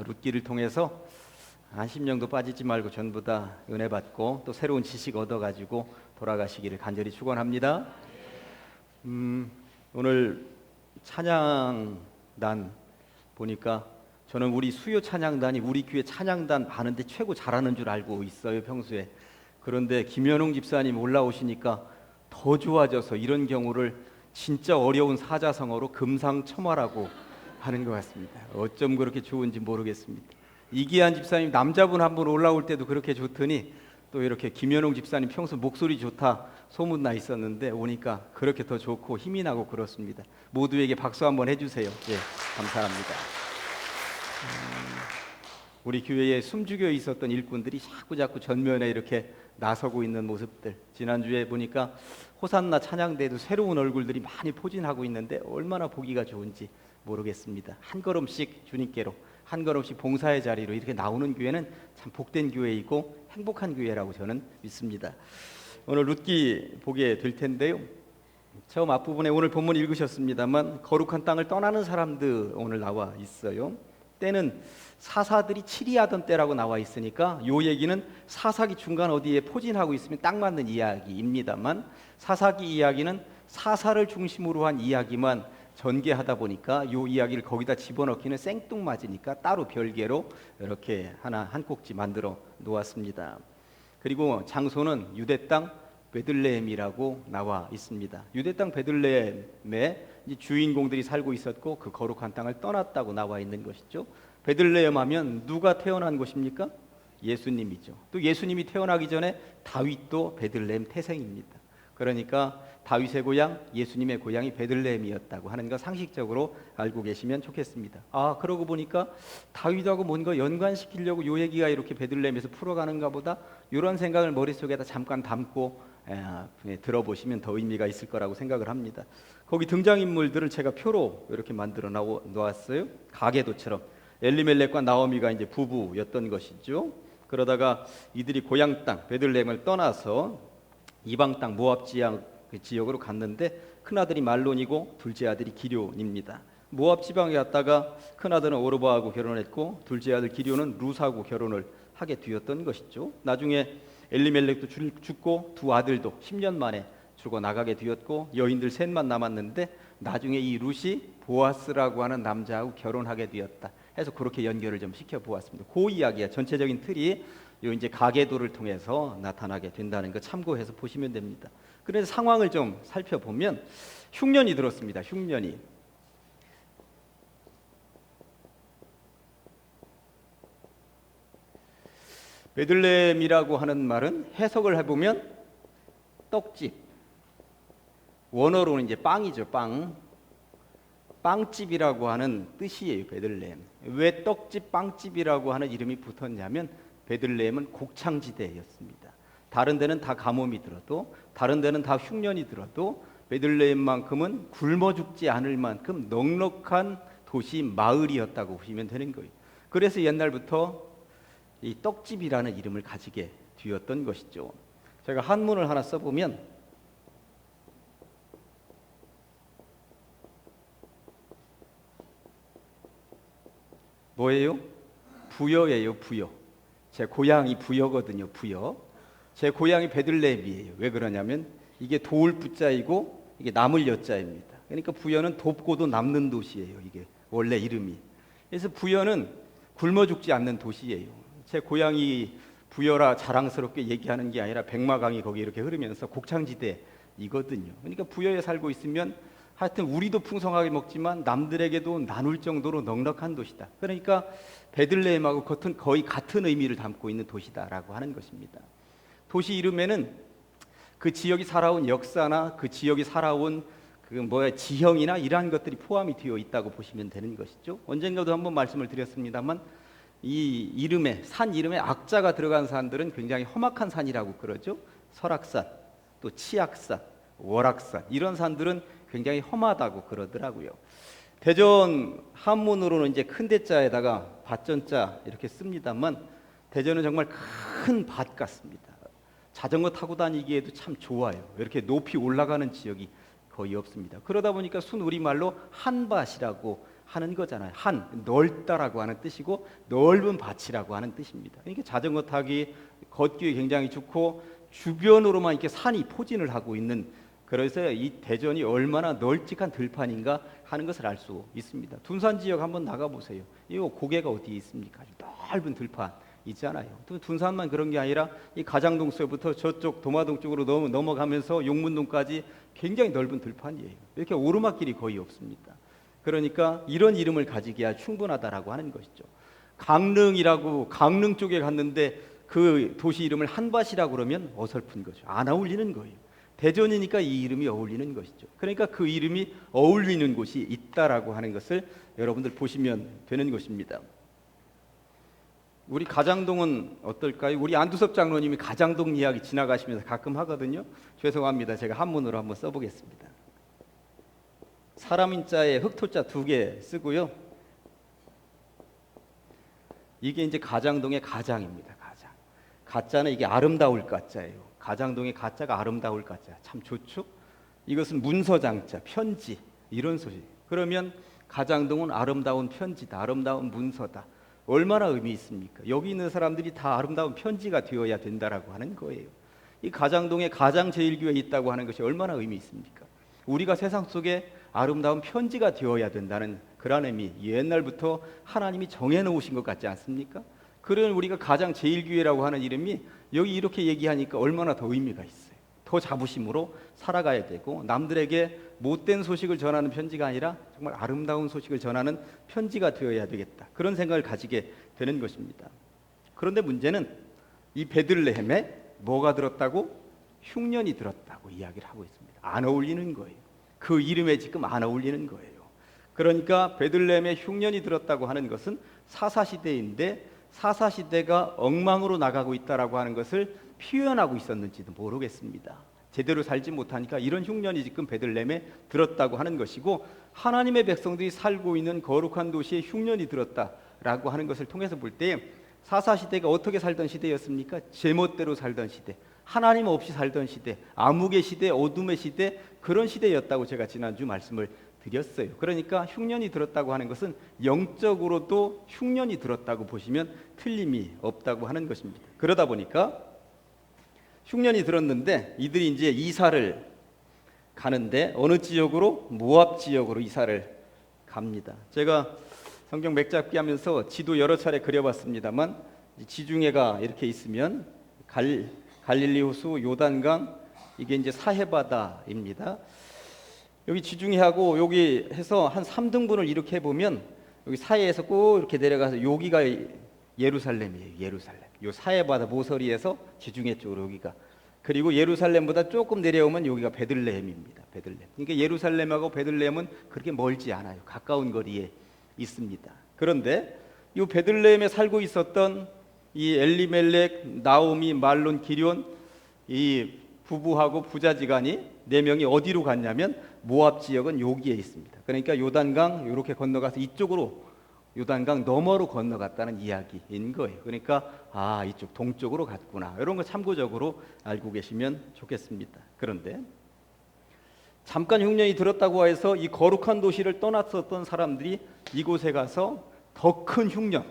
룻기를 통해서 한 심령도 빠지지 말고 전부 다 은혜 받고 또 새로운 지식 얻어가지고 돌아가시기를 간절히 축원합니다. 오늘 찬양단 보니까 저는 우리 수요 찬양단이 우리 교회 찬양단 하는데 최고 잘하는 줄 알고 있어요, 평소에. 그런데 김현웅 집사님 올라오시니까 더 좋아져서 이런 경우를 진짜 어려운 사자성어로 금상첨화라고 하는 것 같습니다. 어쩜 그렇게 좋은지 모르겠습니다. 이기한 집사님 남자분 한 분 올라올 때도 그렇게 좋더니 또 이렇게 김현웅 집사님 평소 목소리 좋다 소문나 있었는데 오니까 그렇게 더 좋고 힘이 나고 그렇습니다. 모두에게 박수 한번 해주세요. 예, 감사합니다. 우리 교회에 숨죽여 있었던 일꾼들이 자꾸 전면에 이렇게 나서고 있는 모습들, 지난주에 보니까 호산나 찬양대에도 새로운 얼굴들이 많이 포진하고 있는데 얼마나 보기가 좋은지 모르겠습니다. 한 걸음씩 주님께로, 한 걸음씩 봉사의 자리로 이렇게 나오는 교회는 참 복된 교회이고 행복한 교회라고 저는 믿습니다. 오늘 룻기 보게 될 텐데요, 처음 앞부분에 오늘 본문 읽으셨습니다만 거룩한 땅을 떠나는 사람들 오늘 나와 있어요. 때는 사사들이 치리하던 때라고 나와 있으니까 요 얘기는 사사기 중간 어디에 포진하고 있으면 딱 맞는 이야기입니다만, 사사기 이야기는 사사를 중심으로 한 이야기만 전개하다 보니까 요 이야기를 거기다 집어넣기는 생뚱맞으니까 따로 별개로 이렇게 하나 한 꼭지 만들어 놓았습니다. 그리고 장소는 유대 땅 베들레헴이라고 나와 있습니다. 유대 땅 베들레헴에 주인공들이 살고 있었고 그 거룩한 땅을 떠났다고 나와 있는 것이죠. 베들레헴 하면 누가 태어난 곳입니까? 예수님이죠. 또 예수님이 태어나기 전에 다윗도 베들레헴 태생입니다. 그러니까 다윗의 고향, 예수님의 고향이 베들레헴이었다고 하는 거 상식적으로 알고 계시면 좋겠습니다. 아, 그러고 보니까 다윗하고 뭔가 연관시키려고 요 얘기가 이렇게 베들레헴에서 풀어가는가 보다, 이런 생각을 머릿속에다 잠깐 담고 들어보시면 더 의미가 있을 거라고 생각을 합니다. 거기 등장인물들을 제가 표로 이렇게 만들어 놓았어요. 가계도처럼. 엘리멜렉과 나오미가 이제 부부였던 것이죠. 그러다가 이들이 고향 땅 베들레헴을 떠나서 이방 땅 모압 지역으로 갔는데 큰아들이 말론이고 둘째 아들이 기럯입니다. 모압 지방에 갔다가 큰아들은 오르바하고 결혼했고 둘째 아들 기럯은 룻하고 결혼을 하게 되었던 것이죠. 나중에 엘리멜렉도 죽고 두 아들도 10년 만에 죽어 나가게 되었고 여인들 셋만 남았는데 나중에 이 룻이 보아스라고 하는 남자하고 결혼하게 되었다 해서 그렇게 연결을 좀 시켜보았습니다. 그 이야기야. 전체적인 틀이 요 이제 가계도를 통해서 나타나게 된다는 거 참고해서 보시면 됩니다. 그래서 상황을 좀 살펴보면 흉년이 들었습니다. 흉년이. 베들레헴이라고 하는 말은 해석을 해보면 떡집, 원어로는 이제 빵이죠. 빵집이라고 하는 뜻이에요. 베들레헴. 왜 떡집, 빵집이라고 하는 이름이 붙었냐면 베들레헴은 곡창지대였습니다. 다른 데는 다 가뭄이 들어도, 다른 데는 다 흉년이 들어도 베들레헴만큼은 굶어 죽지 않을 만큼 넉넉한 도시 마을이었다고 보시면 되는 거예요. 그래서 옛날부터 이 떡집이라는 이름을 가지게 되었던 것이죠. 제가 한문을 하나 써보면 뭐예요? 부여예요. 부여. 제 고향이 부여거든요. 부여. 제 고향이 베들레헴이에요. 왜 그러냐면 이게 도울 부자이고 이게 남을 여자입니다. 그러니까 부여는 돕고도 남는 도시예요. 이게 원래 이름이. 그래서 부여는 굶어 죽지 않는 도시예요. 제 고향이 부여라 자랑스럽게 얘기하는 게 아니라 백마강이 거기 이렇게 흐르면서 곡창지대이거든요. 그러니까 부여에 살고 있으면 하여튼 우리도 풍성하게 먹지만 남들에게도 나눌 정도로 넉넉한 도시다. 그러니까 베들레헴하고 거의 같은 의미를 담고 있는 도시다라고 하는 것입니다. 도시 이름에는 그 지역이 살아온 역사나 그 지역이 살아온 지형이나 이러한 것들이 포함이 되어 있다고 보시면 되는 것이죠. 언젠가도 한번 말씀을 드렸습니다만 이 이름에, 산 이름에 악자가 들어간 산들은 굉장히 험악한 산이라고 그러죠. 설악산, 또 치악산, 월악산, 이런 산들은 굉장히 험하다고 그러더라고요. 대전 한문으로는 이제 큰 대자에다가 밭전자 이렇게 씁니다만 대전은 정말 큰 밭 같습니다. 자전거 타고 다니기에도 참 좋아요. 이렇게 높이 올라가는 지역이 거의 없습니다. 그러다 보니까 순 우리말로 한밭이라고 하는 거잖아요. 한, 넓다라고 하는 뜻이고 넓은 밭이라고 하는 뜻입니다. 그러니까 자전거 타기, 걷기에 굉장히 좋고 주변으로만 이렇게 산이 포진을 하고 있는, 그래서 이 대전이 얼마나 널찍한 들판인가 하는 것을 알 수 있습니다. 둔산 지역 한번 나가보세요. 이거 고개가 어디에 있습니까? 아주 넓은 들판 있잖아요. 또 둔산만 그런 게 아니라 이 가장동서부터 저쪽 도마동 쪽으로 넘어가면서 용문동까지 굉장히 넓은 들판이에요. 이렇게 오르막길이 거의 없습니다. 그러니까 이런 이름을 가지기야 충분하다라고 하는 것이죠. 강릉이라고, 강릉 쪽에 갔는데 그 도시 이름을 한밭이라고 그러면 어설픈 거죠. 안 어울리는 거예요. 대전이니까 이 이름이 어울리는 것이죠. 그러니까 그 이름이 어울리는 곳이 있다라고 하는 것을 여러분들 보시면 되는 것입니다. 우리 가장동은 어떨까요? 우리 안두섭 장로님이 가장동 이야기 지나가시면서 가끔 하거든요. 죄송합니다. 제가 한문으로 한번 써보겠습니다. 사람인자에 흑토자 2개 쓰고요. 이게 이제 가장동의 가장입니다. 가장. 가짜는 이게 아름다울 가짜예요. 가장동의 가짜가 아름다울 가짜. 참 좋죠? 이것은 문서장자, 편지 이런 소리. 그러면 가장동은 아름다운 편지다, 아름다운 문서다. 얼마나 의미 있습니까? 여기 있는 사람들이 다 아름다운 편지가 되어야 된다라고 하는 거예요. 이 가장동에 가장제일교회에 있다고 하는 것이 얼마나 의미 있습니까? 우리가 세상 속에 아름다운 편지가 되어야 된다는 그런 의미, 옛날부터 하나님이 정해놓으신 것 같지 않습니까? 그런 우리가 가장제일교회라고 하는 이름이 여기 이렇게 얘기하니까 얼마나 더 의미가 있어요. 더 자부심으로 살아가야 되고, 남들에게 못된 소식을 전하는 편지가 아니라 정말 아름다운 소식을 전하는 편지가 되어야 되겠다, 그런 생각을 가지게 되는 것입니다. 그런데 문제는 이 베들레헴에 뭐가 들었다고? 흉년이 들었다고 이야기를 하고 있습니다. 안 어울리는 거예요. 그 이름에 지금 안 어울리는 거예요. 그러니까 베들레헴에 흉년이 들었다고 하는 것은 사사시대인데, 사사시대가 엉망으로 나가고 있다라고 하는 것을 표현하고 있었는지도 모르겠습니다. 제대로 살지 못하니까 이런 흉년이 지금 베들레헴에 들었다고 하는 것이고, 하나님의 백성들이 살고 있는 거룩한 도시에 흉년이 들었다라고 하는 것을 통해서 볼 때 사사시대가 어떻게 살던 시대였습니까? 제멋대로 살던 시대, 하나님 없이 살던 시대, 암흑의 시대, 어둠의 시대, 그런 시대였다고 제가 지난주 말씀을 드렸어요. 그러니까 흉년이 들었다고 하는 것은 영적으로도 흉년이 들었다고 보시면 틀림이 없다고 하는 것입니다. 그러다 보니까 흉년이 들었는데 이들이 이제 이사를 가는데 어느 지역으로? 모압 지역으로 이사를 갑니다. 제가 성경 맥잡기 하면서 지도 여러 차례 그려봤습니다만, 지중해가 이렇게 있으면 갈릴리 호수, 요단강, 이게 이제 사해바다입니다. 여기 지중해하고 여기 해서 한 3등분을 이렇게 해보면 여기 사해에서 꼭 이렇게 내려가서 여기가 예루살렘이에요. 예루살렘. 요 사해바다 모서리에서 지중해 쪽으로 여기가. 그리고 예루살렘보다 조금 내려오면 여기가 베들레헴입니다. 베들레헴. 그러니까 예루살렘하고 베들레헴은 그렇게 멀지 않아요. 가까운 거리에 있습니다. 그런데 이 베들레헴에 살고 있었던 이 엘리멜렉, 나오미, 말론, 기럧, 이 부부하고 부자지간이 4명이 어디로 갔냐면 모압 지역은 여기에 있습니다. 그러니까 요단강 이렇게 건너가서 이쪽으로 요단강 너머로 건너갔다는 이야기인 거예요. 그러니까 이쪽 동쪽으로 갔구나, 이런 거 참고적으로 알고 계시면 좋겠습니다. 그런데 잠깐 흉년이 들었다고 해서 이 거룩한 도시를 떠났었던 사람들이 이곳에 가서 더 큰 흉년,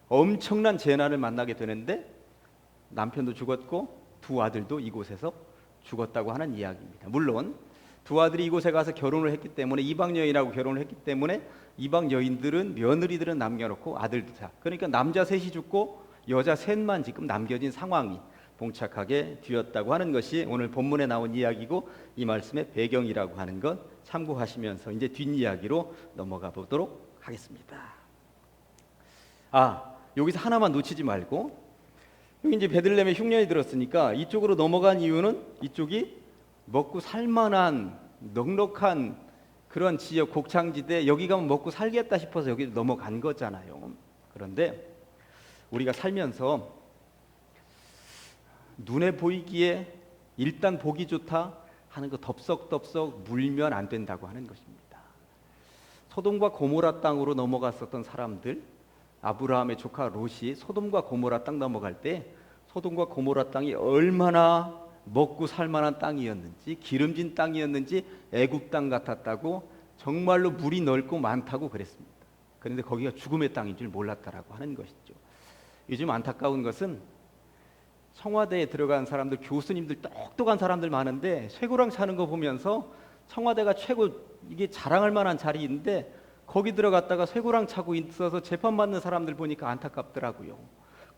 엄청난 재난을 만나게 되는데 남편도 죽었고 2 아들도 이곳에서 죽었다고 하는 이야기입니다. 물론 2 아들이 이곳에 가서 결혼을 했기 때문에, 이방 여인하고 결혼을 했기 때문에 이방 여인들은, 며느리들은 남겨놓고 아들도 다, 그러니까 남자 셋이 죽고 여자 셋만 지금 남겨진 상황이 봉착하게 되었다고 하는 것이 오늘 본문에 나온 이야기고, 이 말씀의 배경이라고 하는 것 참고하시면서 이제 뒷이야기로 넘어가 보도록 하겠습니다. 여기서 하나만 놓치지 말고, 여기 이제 베들레헴에 흉년이 들었으니까 이쪽으로 넘어간 이유는 이쪽이 먹고 살만한 넉넉한 그런 지역, 곡창지대, 여기 가면 먹고 살겠다 싶어서 여기 넘어간 거잖아요. 그런데 우리가 살면서 눈에 보이기에 일단 보기 좋다 하는 거 덥석덥석 물면 안 된다고 하는 것입니다. 소돔과 고모라 땅으로 넘어갔었던 사람들, 아브라함의 조카 롯이 소돔과 고모라 땅 넘어갈 때 소돔과 고모라 땅이 얼마나 먹고 살만한 땅이었는지, 기름진 땅이었는지 애굽 땅 같았다고, 정말로 물이 넓고 많다고 그랬습니다. 그런데 거기가 죽음의 땅인 줄 몰랐다라고 하는 것이죠. 요즘 안타까운 것은 청와대에 들어간 사람들, 교수님들, 똑똑한 사람들 많은데 쇠고랑 차는 거 보면서 청와대가 최고 이게 자랑할 만한 자리인데 거기 들어갔다가 쇠고랑 차고 있어서 재판받는 사람들 보니까 안타깝더라고요.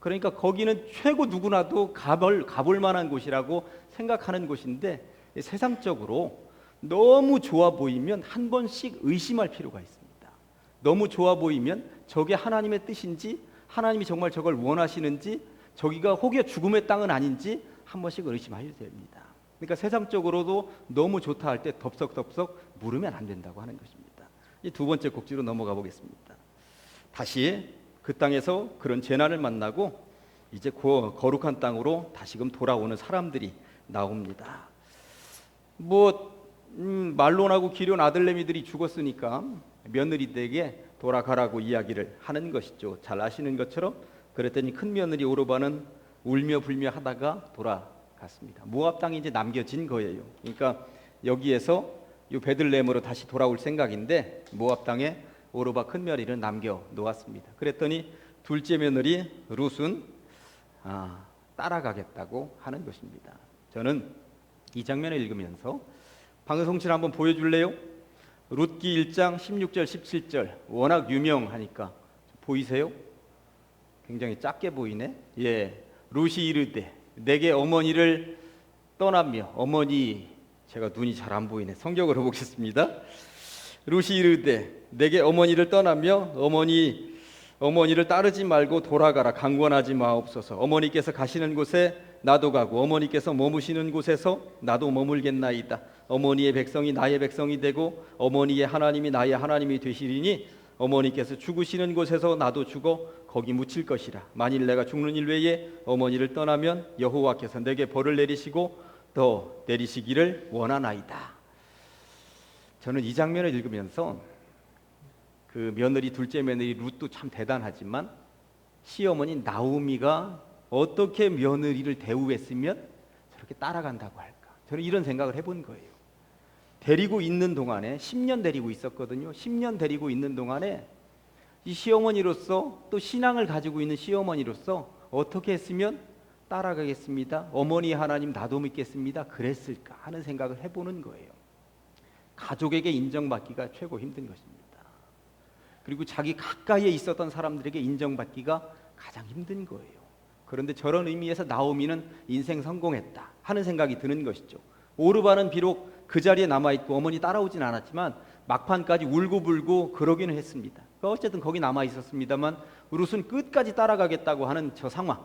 그러니까 거기는 최고 누구나도 가볼 만한 곳이라고 생각하는 곳인데 세상적으로 너무 좋아 보이면 한 번씩 의심할 필요가 있습니다. 너무 좋아 보이면 저게 하나님의 뜻인지, 하나님이 정말 저걸 원하시는지, 저기가 혹여 죽음의 땅은 아닌지 한 번씩 의심하셔야 됩니다. 그러니까 세상적으로도 너무 좋다 할 때 덥석덥석 물으면 안 된다고 하는 것입니다. 이 두 번째 곡지로 넘어가 보겠습니다. 다시 그 땅에서 그런 재난을 만나고 이제 거룩한 땅으로 다시금 돌아오는 사람들이 나옵니다. 말론하고 기련 아들내미들이 죽었으니까 며느리들에게 돌아가라고 이야기를 하는 것이죠. 잘 아시는 것처럼 그랬더니 큰 며느리 오르바는 울며 불며 하다가 돌아갔습니다. 모압 땅이 이제 남겨진 거예요. 그러니까 여기에서 이 베들레헴으로 다시 돌아올 생각인데 모압 땅에 오르바 큰 며느리를 남겨 놓았습니다. 그랬더니 둘째 며느리 룻은 따라가겠다고 하는 것입니다. 저는 이 장면을 읽으면서 방송실 한번 보여줄래요? 룻기 1장 16절 17절 워낙 유명하니까 보이세요? 굉장히 작게 보이네. 예, 룻이 이르되 내게 어머니를 떠나며 어머니 제가 눈이 잘 안 보이네. 성경으로 보겠습니다. 룻이 이르되 내게 어머니를 떠나며 어머니를 따르지 말고 돌아가라. 강권하지 마옵소서. 어머니께서 가시는 곳에 나도 가고 어머니께서 머무시는 곳에서 나도 머물겠나이다. 어머니의 백성이 나의 백성이 되고 어머니의 하나님이 나의 하나님이 되시리니 어머니께서 죽으시는 곳에서 나도 죽어 거기 묻힐 것이라. 만일 내가 죽는 일 외에 어머니를 떠나면 여호와께서 내게 벌을 내리시고 더 내리시기를 원하나이다. 저는 이 장면을 읽으면서 그 며느리 둘째 며느리 룻도 참 대단하지만 시어머니 나오미가 어떻게 며느리를 대우했으면 저렇게 따라간다고 할까? 저는 이런 생각을 해본 거예요. 데리고 있는 동안에 10년 데리고 있었거든요. 10년 데리고 있는 동안에 이 시어머니로서 또 신앙을 가지고 있는 시어머니로서 어떻게 했으면 따라가겠습니다. 어머니 하나님 나도 믿겠습니다. 그랬을까 하는 생각을 해보는 거예요. 가족에게 인정받기가 최고 힘든 것입니다. 그리고 자기 가까이에 있었던 사람들에게 인정받기가 가장 힘든 거예요. 그런데 저런 의미에서 나오미는 인생 성공했다 하는 생각이 드는 것이죠. 오르바는 비록 그 자리에 남아있고 어머니 따라오진 않았지만 막판까지 울고불고 그러기는 했습니다. 어쨌든 거기 남아있었습니다만 룻은 끝까지 따라가겠다고 하는 저 상황,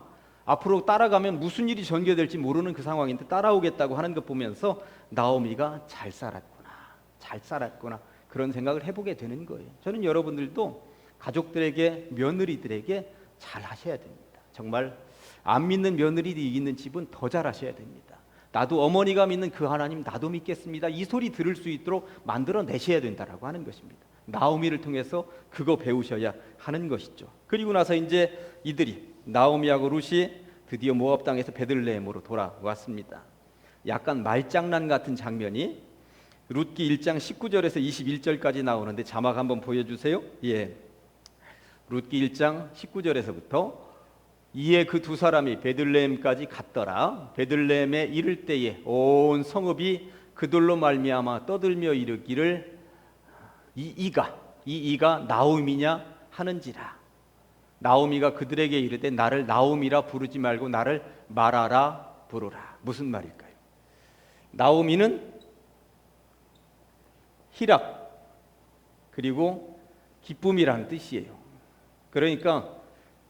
앞으로 따라가면 무슨 일이 전개될지 모르는 그 상황인데 따라오겠다고 하는 것 보면서 나오미가 잘 살았구나 그런 생각을 해보게 되는 거예요. 저는 여러분들도 가족들에게 며느리들에게 잘 하셔야 됩니다. 정말 안 믿는 며느리들이 있는 집은 더 잘 하셔야 됩니다. 나도 어머니가 믿는 그 하나님 나도 믿겠습니다. 이 소리 들을 수 있도록 만들어내셔야 된다라고 하는 것입니다. 나오미를 통해서 그거 배우셔야 하는 것이죠. 그리고 나서 이제 이들이 나오미하고 룻이 드디어 모압 땅에서 베들레헴으로 돌아왔습니다. 약간 말장난 같은 장면이 룻기 1장 19절에서 21절까지 나오는데 자막 한번 보여주세요. 예, 룻기 1장 19절에서부터 이에 그 두 사람이 베들레헴까지 갔더라. 베들레헴에 이를 때에 온 성읍이 그들로 말미암아 떠들며 이르기를 이가 나오미냐 하는지라. 나오미가 그들에게 이르되 나를 나오미라 부르지 말고 나를 마라라 부르라. 무슨 말일까요? 나오미는 희락 그리고 기쁨이라는 뜻이에요. 그러니까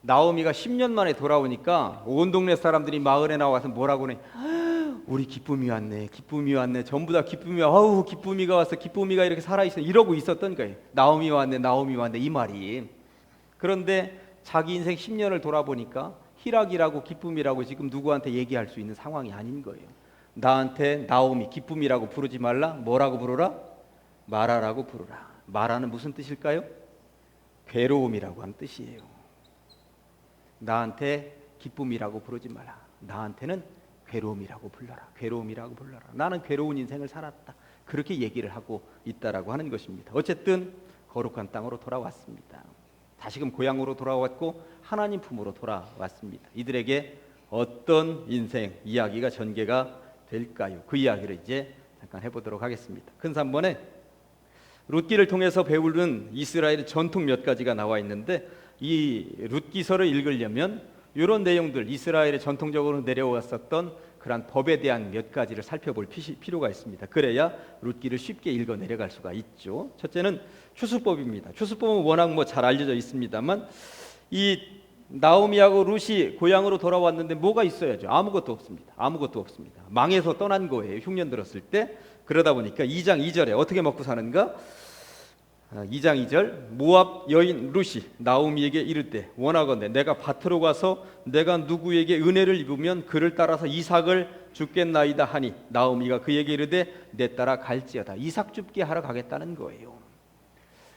나오미가 10년 만에 돌아오니까 온 동네 사람들이 마을에 나와서 뭐라고 해? 우리 기쁨이 왔네. 전부 다 기쁨이 와. 아우 기쁨이가 왔어. 기쁨이가 이렇게 살아있어. 이러고 있었던 거예요. 나오미 왔네 이 말이. 그런데 자기 인생 10년을 돌아보니까 희락이라고 기쁨이라고 지금 누구한테 얘기할 수 있는 상황이 아닌 거예요. 나한테 나오미 기쁨이라고 부르지 말라. 뭐라고 부르라? 마라라고 부르라. 마라는 무슨 뜻일까요? 괴로움이라고 하는 뜻이에요. 나한테 기쁨이라고 부르지 마라. 나한테는 괴로움이라고 불러라. 나는 괴로운 인생을 살았다. 그렇게 얘기를 하고 있다라고 하는 것입니다. 어쨌든 거룩한 땅으로 돌아왔습니다. 다시금 고향으로 돌아왔고 하나님 품으로 돌아왔습니다. 이들에게 어떤 인생 이야기가 전개가 될까요? 그 이야기를 이제 잠깐 해보도록 하겠습니다. 큰 3번에 룻기를 통해서 배우는 이스라엘의 전통 몇 가지가 나와 있는데, 이 룻기서를 읽으려면 이런 내용들, 이스라엘의 전통적으로 내려왔었던 그러한 법에 대한 몇 가지를 살펴볼 필요가 있습니다. 그래야 룻기를 쉽게 읽어 내려갈 수가 있죠. 첫째는 추수법입니다. 추수법은 워낙 잘 알려져 있습니다만, 이 나오미하고 룻이 고향으로 돌아왔는데 뭐가 있어야죠? 아무것도 없습니다. 아무것도 없습니다. 망해서 떠난 거예요. 흉년 들었을 때. 그러다 보니까 2장 2절에 어떻게 먹고 사는가? 2장 2절, 모압 여인 룻이 나오미에게 이르되 원하건대 내가 밭으로 가서 내가 누구에게 은혜를 입으면 그를 따라서 이삭을 줍겠나이다 하니, 나오미가 그에게 이르되 내 따라 갈지어다. 이삭 줍기 하러 가겠다는 거예요.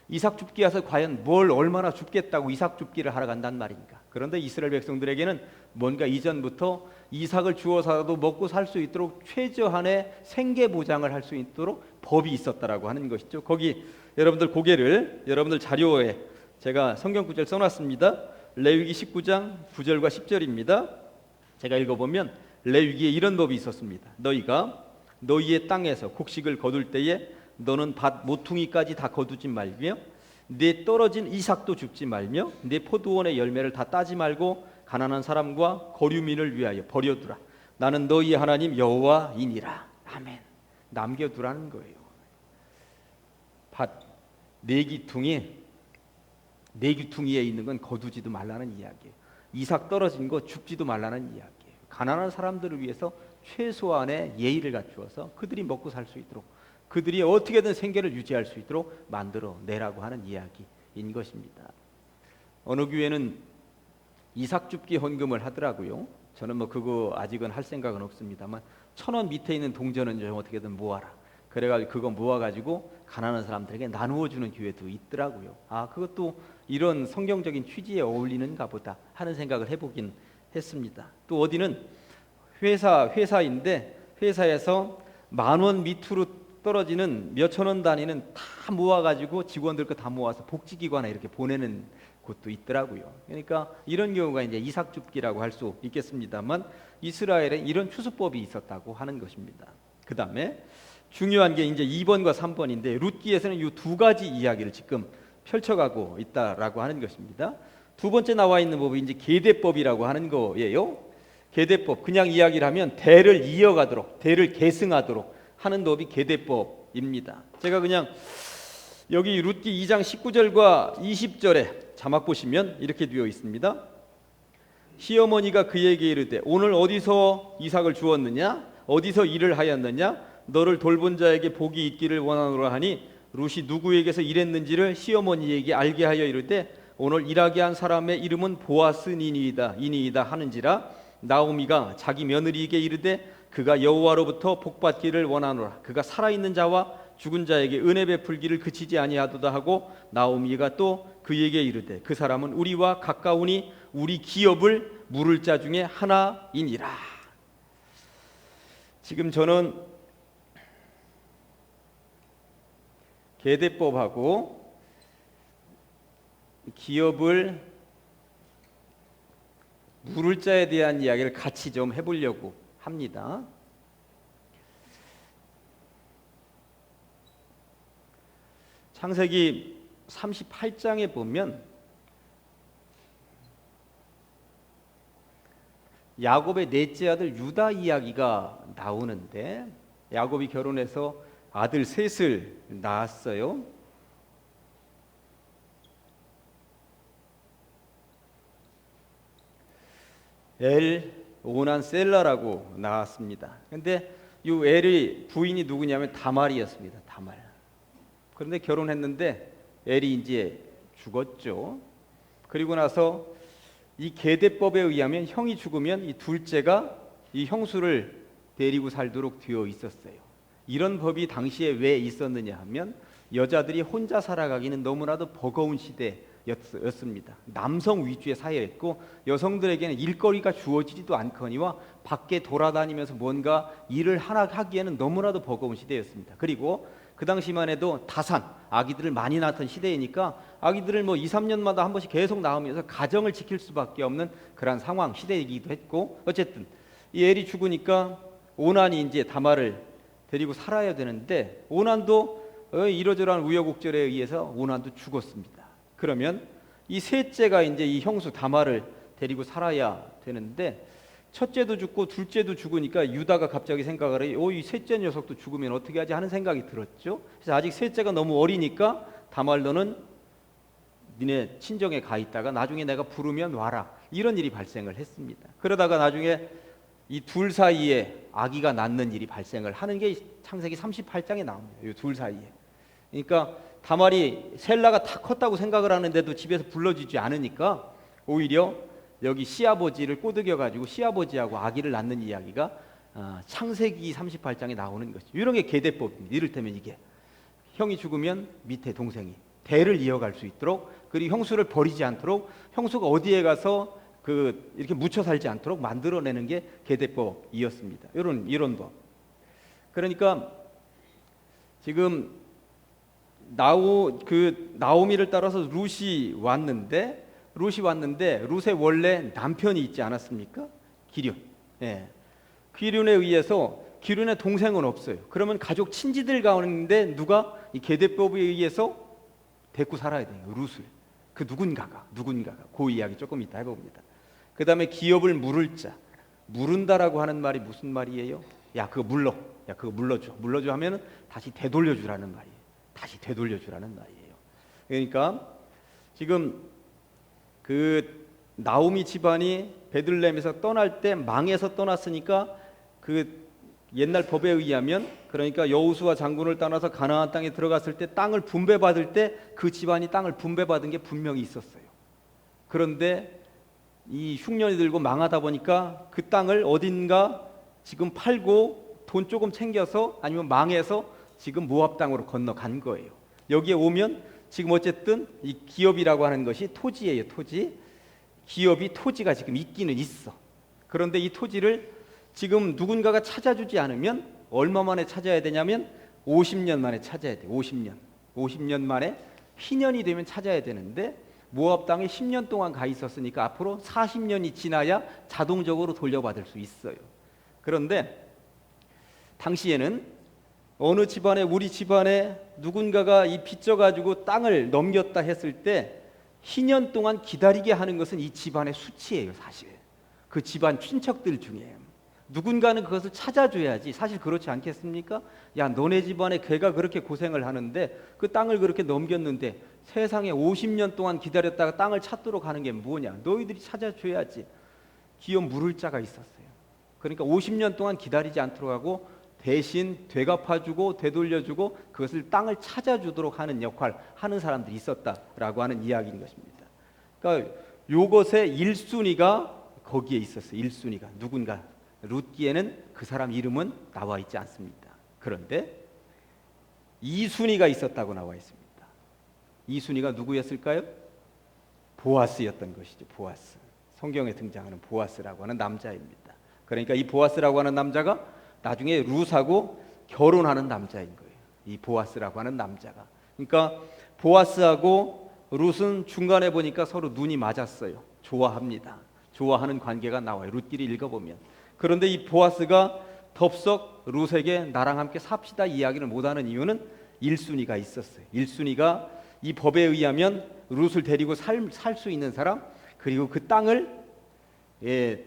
이삭 줍기 해서 과연 뭘 얼마나 줍겠다고 이삭 줍기를 하러 간단 말입니까? 그런데 이스라엘 백성들에게는 뭔가 이전부터 이삭을 주어서라도 먹고 살 수 있도록 최저한의 생계 보장을 할 수 있도록 법이 있었다라고 하는 것이죠. 거기 여러분들 고개를, 여러분들 자료에 제가 성경 구절 써놨습니다. 레위기 19장 9절과 10절입니다. 제가 읽어보면 레위기에 이런 법이 있었습니다. 너희가 너희의 땅에서 곡식을 거둘 때에 너는 밭 모퉁이까지 다 거두지 말며 내 떨어진 이삭도 줍지 말며 내 포도원의 열매를 다 따지 말고 가난한 사람과 거류민을 위하여 버려두라. 나는 너희의 하나님 여호와이니라. 아멘. 남겨두라는 거예요. 밭 네 귀퉁이에 있는 건 거두지도 말라는 이야기예요. 이삭 떨어진 거 줍지도 말라는 이야기예요. 가난한 사람들을 위해서 최소한의 예의를 갖추어서 그들이 먹고 살 수 있도록, 그들이 어떻게든 생계를 유지할 수 있도록 만들어 내라고 하는 이야기인 것입니다. 어느 교회는 이삭 줍기 헌금을 하더라고요. 저는 그거 아직은 할 생각은 없습니다만 1,000원 밑에 있는 동전은 좀 어떻게든 모아라. 그래가지고 그거 모아가지고 가난한 사람들에게 나누어 주는 교회도 있더라고요. 그것도 이런 성경적인 취지에 어울리는가 보다 하는 생각을 해보긴 했습니다. 또 어디는 회사인데 회사에서 10,000원 밑으로 떨어지는 몇천 원 단위는 다 모아가지고 직원들 거 다 모아서 복지기관에 이렇게 보내는 곳도 있더라고요. 그러니까 이런 경우가 이제 이삭 줍기라고 할 수 있겠습니다만, 이스라엘에 이런 추수법이 있었다고 하는 것입니다. 그 다음에 중요한 게 이제 2번과 3번인데, 룻기에서는 이 두 가지 이야기를 지금 펼쳐가고 있다라고 하는 것입니다. 두 번째 나와 있는 법이 이제 계대법이라고 하는 거예요. 계대법, 그냥 이야기를 하면 대를 이어가도록, 대를 계승하도록 하는 법이 계대법입니다. 제가 그냥 여기 룻기 2장 19절과 20절에 자막 보시면 이렇게 되어 있습니다. 시어머니가 그에게 이르되 오늘 어디서 이삭을 주었느냐? 어디서 일을 하였느냐? 너를 돌본 자에게 복이 있기를 원하노라 하니, 룻이 누구에게서 일했는지를 시어머니에게 알게 하여 이르되 오늘 일하게 한 사람의 이름은 보아스니이다 하는지라. 나오미가 자기 며느리에게 이르되 그가 여호와로부터 복받기를 원하노라. 그가 살아있는 자와 죽은 자에게 은혜 베풀기를 그치지 아니하도다 하고, 나오미가 또 그에게 이르되 그 사람은 우리와 가까우니 우리 기업을 물을 자 중에 하나이니라. 지금 저는 계대법하고 기업을 물을 자에 대한 이야기를 같이 좀 해보려고 합니다. 창세기 38장에 보면 야곱의 넷째 아들 유다 이야기가 나오는데, 야곱이 결혼해서 아들 셋을 낳았어요. 엘 오난 셀라라고 나왔습니다. 근데 이 엘의 부인이 누구냐면 다말이었습니다. 다말. 그런데 결혼했는데 엘이 이제 죽었죠. 그리고 나서 이 계대법에 의하면 형이 죽으면 이 둘째가 이 형수를 데리고 살도록 되어 있었어요. 이런 법이 당시에 왜 있었느냐 하면 여자들이 혼자 살아가기는 너무나도 버거운 시대였습니다. 남성 위주의 사회였고 여성들에게는 일거리가 주어지지도 않거니와 밖에 돌아다니면서 뭔가 일을 하나 하기에는 너무나도 버거운 시대였습니다. 그리고 그 당시만 해도 다산, 아기들을 많이 낳던 시대이니까 아기들을 뭐 2, 3년마다 한 번씩 계속 낳으면서 가정을 지킬 수밖에 없는 그런 상황, 시대이기도 했고, 어쨌든 이 엘이 죽으니까 오난이 이제 다말을 데리고 살아야 되는데, 오난도 이러저러한 우여곡절에 의해서 오난도 죽었습니다. 그러면 이 셋째가 이제 이 형수 다말을 데리고 살아야 되는데, 첫째도 죽고 둘째도 죽으니까 유다가 갑자기 생각을 해요. 이 셋째 녀석도 죽으면 어떻게 하지 하는 생각이 들었죠. 그래서 아직 셋째가 너무 어리니까 다말, 너는 니네 친정에 가 있다가 나중에 내가 부르면 와라, 이런 일이 발생을 했습니다. 그러다가 나중에 이 둘 사이에 아기가 낳는 일이 발생을 하는 게 창세기 38장에 나옵니다. 이 둘 사이에. 그러니까 다말이 셀라가 다 컸다고 생각을 하는데도 집에서 불러주지 않으니까 오히려 여기 시아버지를 꼬드겨가지고 시아버지하고 아기를 낳는 이야기가 창세기 38장에 나오는 것이죠. 이런 게 계대법입니다. 이를테면 이게 형이 죽으면 밑에 동생이 대를 이어갈 수 있도록, 그리고 형수를 버리지 않도록, 형수가 어디에 가서 이렇게 묻혀 살지 않도록 만들어내는 게 계대법이었습니다. 이런 법. 그러니까 지금 나오미를 따라서 룻이 왔는데 룻의 원래 남편이 있지 않았습니까? 기륜. 예. 기륜에 의해서, 기륜의 동생은 없어요. 그러면 가족 친지들 가운데 누가 이 계대법에 의해서 데리고 살아야 돼요. 룻을. 그 누군가가 그 이야기 조금 이따 해봅니다. 그 다음에 기업을 물을 자. 물은다라고 하는 말이 무슨 말이에요? 야 그거 물러줘 하면은 다시 되돌려주라는 말이에요. 다시 되돌려주라는 말이에요. 그러니까 지금 그 나오미 집안이 베들레헴에서 떠날 때 망해서 떠났으니까 그 옛날 법에 의하면, 그러니까 여호수아 장군을 떠나서 가나안 땅에 들어갔을 때 땅을 분배받을 때 그 집안이 땅을 분배받은 게 분명히 있었어요. 그런데 이 흉년이 들고 망하다 보니까 그 땅을 어딘가 지금 팔고 돈 조금 챙겨서, 아니면 망해서 지금 모압 땅으로 건너간 거예요. 여기에 오면 지금 어쨌든 이 기업이라고 하는 것이 토지예요. 토지가 지금 있기는 있어. 그런데 이 토지를 지금 누군가가 찾아주지 않으면 얼마 만에 찾아야 되냐면 50년 만에 찾아야 돼. 50년 만에 희년이 되면 찾아야 되는데, 모압 땅에 10년 동안 가 있었으니까 앞으로 40년이 지나야 자동적으로 돌려받을 수 있어요. 그런데 당시에는 어느 집안에, 우리 집안에 누군가가 이 빚져가지고 땅을 넘겼다 했을 때 희년 동안 기다리게 하는 것은 이 집안의 수치예요. 사실 그 집안 친척들 중에 누군가는 그것을 찾아줘야지. 사실 그렇지 않겠습니까? 야, 너네 집안에 걔가 그렇게 고생을 하는데 그 땅을 그렇게 넘겼는데 세상에 50년 동안 기다렸다가 땅을 찾도록 하는 게 뭐냐? 너희들이 찾아줘야지. 기업 물을 자가 있었어요. 그러니까 50년 동안 기다리지 않도록 하고 대신 되갚아주고 되돌려주고 그것을 땅을 찾아주도록 하는 역할 하는 사람들이 있었다라고 하는 이야기인 것입니다. 그러니까 요것의 1순위가 거기에 있었어요. 1순위가 누군가. 룻기에는 그 사람 이름은 나와 있지 않습니다. 그런데 2순위가 있었다고 나와 있습니다. 2순위가 누구였을까요? 보아스였던 것이죠. 보아스. 성경에 등장하는 보아스라고 하는 남자입니다. 그러니까 이 보아스라고 하는 남자가 나중에 룻하고 결혼하는 남자인 거예요. 이 보아스라고 하는 남자가. 그러니까 보아스하고 룻은 중간에 보니까 서로 눈이 맞았어요. 좋아합니다. 좋아하는 관계가 나와요. 룻기를 읽어보면. 그런데 이 보아스가 덥석 룻에게 나랑 함께 삽시다 이야기를 못하는 이유는 1순위가 있었어요. 1순위가 이 법에 의하면 룻을 데리고 살 수 있는 사람, 그리고 그 땅을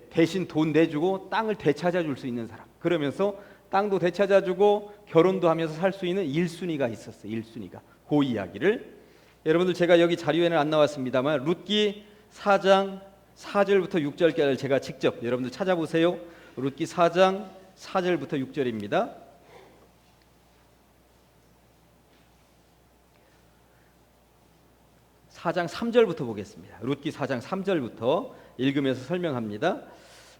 대신 돈 내주고 땅을 되찾아줄 수 있는 사람, 그러면서 땅도 되찾아주고 결혼도 하면서 살 수 있는 1순위가 있었어요. 1순위가. 그 이야기를 여러분들, 제가 여기 자료에는 안 나왔습니다만 룻기 4장 4절부터 6절까지 제가 직접 여러분들 찾아보세요. 룻기 4장 4절부터 6절입니다. (4장 3절부터) 보겠습니다. 룻기 4장 3절부터 읽으면서 설명합니다.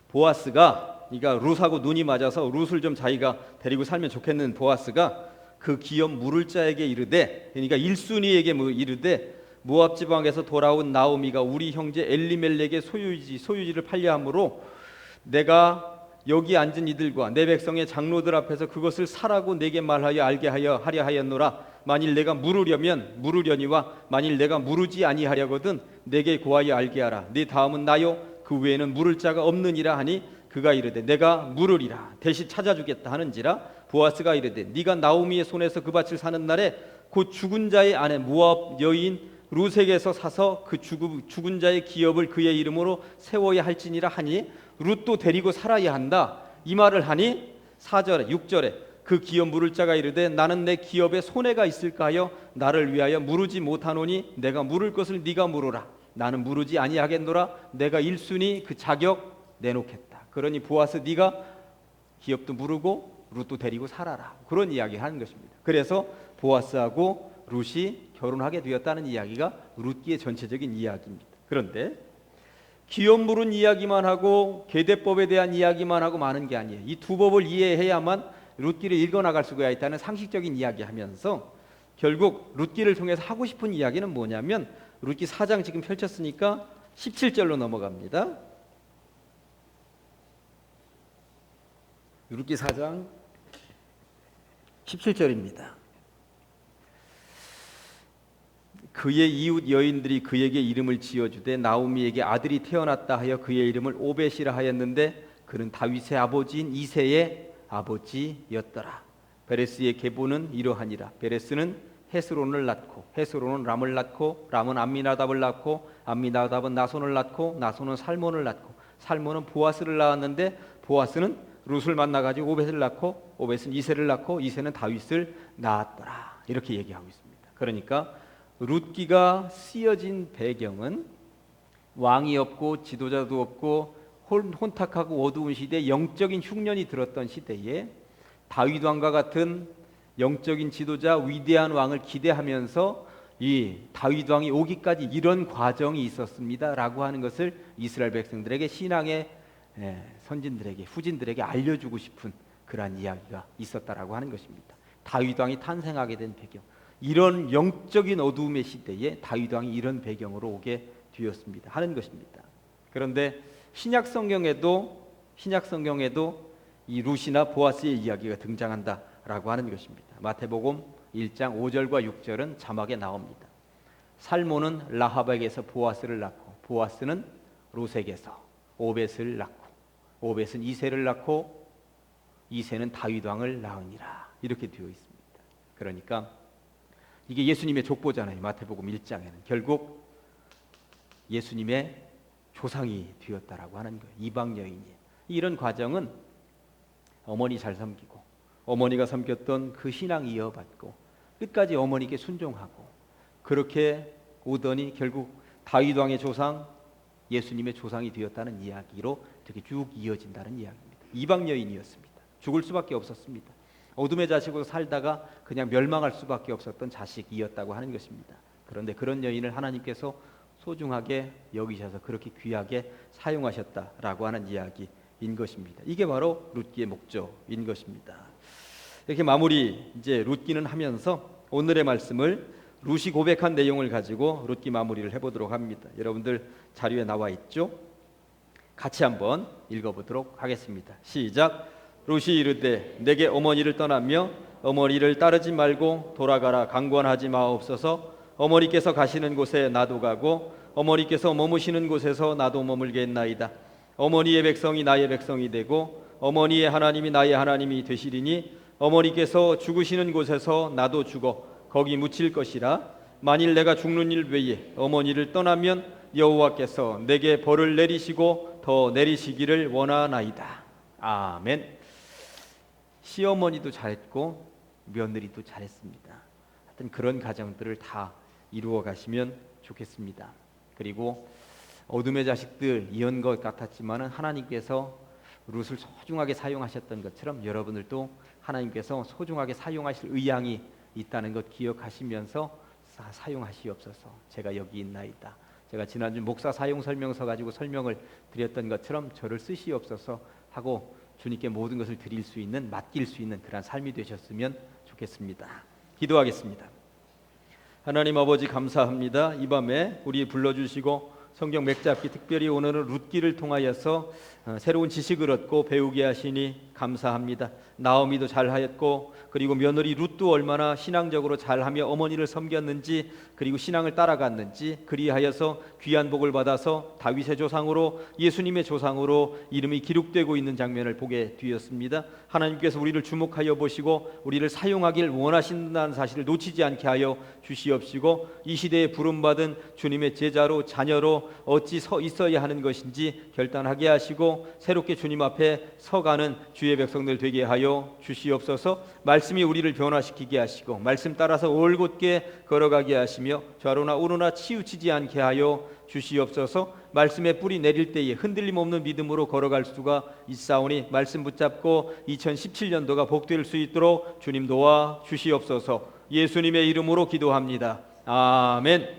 보아스가, 그러니까 룻하고 눈이 맞아서 룻을 좀 자기가 데리고 살면 좋겠는 보아스가 그 기업 물을 자에게 이르되, 그러니까 1순위에게 이르되, 모압 지방에서 돌아온 나오미가 우리 형제 엘리멜렉의 소유지를 팔려 함으로 내가 여기 앉은 이들과 내 백성의 장로들 앞에서 그것을 사라고 내게 말하여 알게 하려 하였노라. 만일 내가 물으려면 물으려니와 만일 내가 물으지 아니하려거든 내게 고하여 알게 하라. 네 다음은 나요 그 외에는 물을 자가 없느니라 하니 그가 이르되 내가 물으리라. 대신 찾아주겠다 하는지라. 보아스가 이르되 네가 나오미의 손에서 그 밭을 사는 날에 곧 죽은 자의 아내 모압 여인 루색에서 사서 그 죽은 자의 기업을 그의 이름으로 세워야 할지니라 하니 룻도 데리고 살아야 한다. 이 말을 하니 4절에 6절에 그 기업 물을 자가 이르되 나는 내 기업에 손해가 있을까 하여 나를 위하여 물으지 못하노니 내가 물을 것을 네가 물으라. 나는 물으지 아니하겠노라. 내가 일순위 그 자격 내놓겠다. 그러니 보아스 네가 기업도 물으고 룻도 데리고 살아라. 그런 이야기 하는 것입니다. 그래서 보아스하고 룻이 결혼하게 되었다는 이야기가 룻기의 전체적인 이야기입니다. 그런데 기업 물은 이야기만 하고 계대법에 대한 이야기만 하고 마는 게 아니에요. 이 두 법을 이해해야만 룻기를 읽어나갈 수가 있다는 상식적인 이야기하면서 결국 룻기를 통해서 하고 싶은 이야기는 뭐냐면 룻기 4장 지금 펼쳤으니까 17절로 넘어갑니다. 룻기 4장 17절입니다. 그의 이웃 여인들이 그에게 이름을 지어주되 나오미에게 아들이 태어났다 하여 그의 이름을 오벳이라 하였는데 그는 다윗의 아버지인 이새의 아버지였더라. 베레스의 계보는 이러하니라. 베레스는 헤스론을 낳고 헤스론은 람을 낳고 람은 암미나답을 낳고 암미나답은 나손을 낳고 나손은 살몬을 낳고 살몬은 보아스를 낳았는데 보아스는 룻을 만나가지고 오벳을 낳고 오벳은 이새를 낳고 이새는 다윗을 낳았더라. 이렇게 얘기하고 있습니다. 그러니까 룻기가 쓰여진 배경은 왕이 없고 지도자도 없고 혼탁하고 어두운 시대, 영적인 흉년이 들었던 시대에 다윗 왕과 같은 영적인 지도자, 위대한 왕을 기대하면서 이 다윗 왕이 오기까지 이런 과정이 있었습니다라고 하는 것을 이스라엘 백성들에게 신앙의 선진들에게 후진들에게 알려주고 싶은 그러한 이야기가 있었다라고 하는 것입니다. 다윗 왕이 탄생하게 된 배경, 이런 영적인 어두움의 시대에 다윗 왕이 이런 배경으로 오게 되었습니다 하는 것입니다. 그런데 신약 성경에도 이 룻이나 보아스의 이야기가 등장한다라고 하는 것입니다. 마태복음 1장 5절과 6절은 자막에 나옵니다. 살몬은 라합에게서 보아스를 낳고 보아스는 룻에게서 오벳을 낳고 오벳은 이새를 낳고 이새는 다윗 왕을 낳으니라. 이렇게 되어 있습니다. 그러니까 이게 예수님의 족보잖아요. 마태복음 1장에는 결국 예수님의 조상이 되었다라고 하는 거예요. 이방 여인이. 이런 과정은 어머니 잘 섬기고 어머니가 섬겼던 그 신앙 이어받고 끝까지 어머니께 순종하고 그렇게 오더니 결국 다윗 왕의 조상 예수님의 조상이 되었다는 이야기로 이렇게 쭉 이어진다는 이야기입니다. 이방 여인이었습니다. 죽을 수밖에 없었습니다. 어둠의 자식으로 살다가 그냥 멸망할 수밖에 없었던 자식이었다고 하는 것입니다. 그런데 그런 여인을 하나님께서 소중하게 여기셔서 그렇게 귀하게 사용하셨다라고 하는 이야기인 것입니다. 이게 바로 룻기의 목적인 것입니다. 이렇게 마무리 이제 룻기는 하면서 오늘의 말씀을 룻이 고백한 내용을 가지고 룻기 마무리를 해보도록 합니다. 여러분들 자료에 나와 있죠? 같이 한번 읽어보도록 하겠습니다. 시작. 룻이 이르되 내게 어머니를 떠나며 어머니를 따르지 말고 돌아가라. 강권하지 마옵소서. 어머니께서 가시는 곳에 나도 가고 어머니께서 머무시는 곳에서 나도 머물겠나이다. 어머니의 백성이 나의 백성이 되고 어머니의 하나님이 나의 하나님이 되시리니 어머니께서 죽으시는 곳에서 나도 죽어 거기 묻힐 것이라. 만일 내가 죽는 일 외에 어머니를 떠나면 여호와께서 내게 벌을 내리시고 더 내리시기를 원하나이다. 아멘. 시어머니도 잘했고 며느리도 잘했습니다. 하여튼 그런 가정들을 다 이루어 가시면 좋겠습니다. 그리고 어둠의 자식들 이런 것 같았지만 하나님께서 룻을 소중하게 사용하셨던 것처럼 여러분들도 하나님께서 소중하게 사용하실 의향이 있다는 것 기억하시면서 사용하시옵소서. 제가 여기 있나이다. 제가 지난주 목사 사용 설명서 가지고 설명을 드렸던 것처럼 저를 쓰시옵소서 하고 주님께 모든 것을 드릴 수 있는, 맡길 수 있는 그런 삶이 되셨으면 좋겠습니다. 기도하겠습니다. 하나님 아버지 감사합니다. 이 밤에 우리 불러주시고 성경 맥잡기 특별히 오늘은 룻기를 통하여서 새로운 지식을 얻고 배우게 하시니 감사합니다. 나오미도 잘하였고 그리고 며느리 룻도 얼마나 신앙적으로 잘하며 어머니를 섬겼는지 그리고 신앙을 따라갔는지 그리하여서 귀한 복을 받아서 다윗의 조상으로 예수님의 조상으로 이름이 기록되고 있는 장면을 보게 되었습니다. 하나님께서 우리를 주목하여 보시고 우리를 사용하길 원하신다는 사실을 놓치지 않게 하여 주시옵시고 이 시대에 부름받은 주님의 제자로 자녀로 어찌 서 있어야 하는 것인지 결단하게 하시고 새롭게 주님 앞에 서가는 주의 백성들 되게 하여 주시옵소서. 말씀이 우리를 변화시키게 하시고 말씀 따라서 올곧게 걸어가게 하시며 좌로나 우로나 치우치지 않게 하여 주시옵소서. 말씀의 뿌리 내릴 때에 흔들림 없는 믿음으로 걸어갈 수가 있사오니 말씀 붙잡고 2017년도가 복될 수 있도록 주님 도와 주시옵소서. 예수님의 이름으로 기도합니다. 아멘.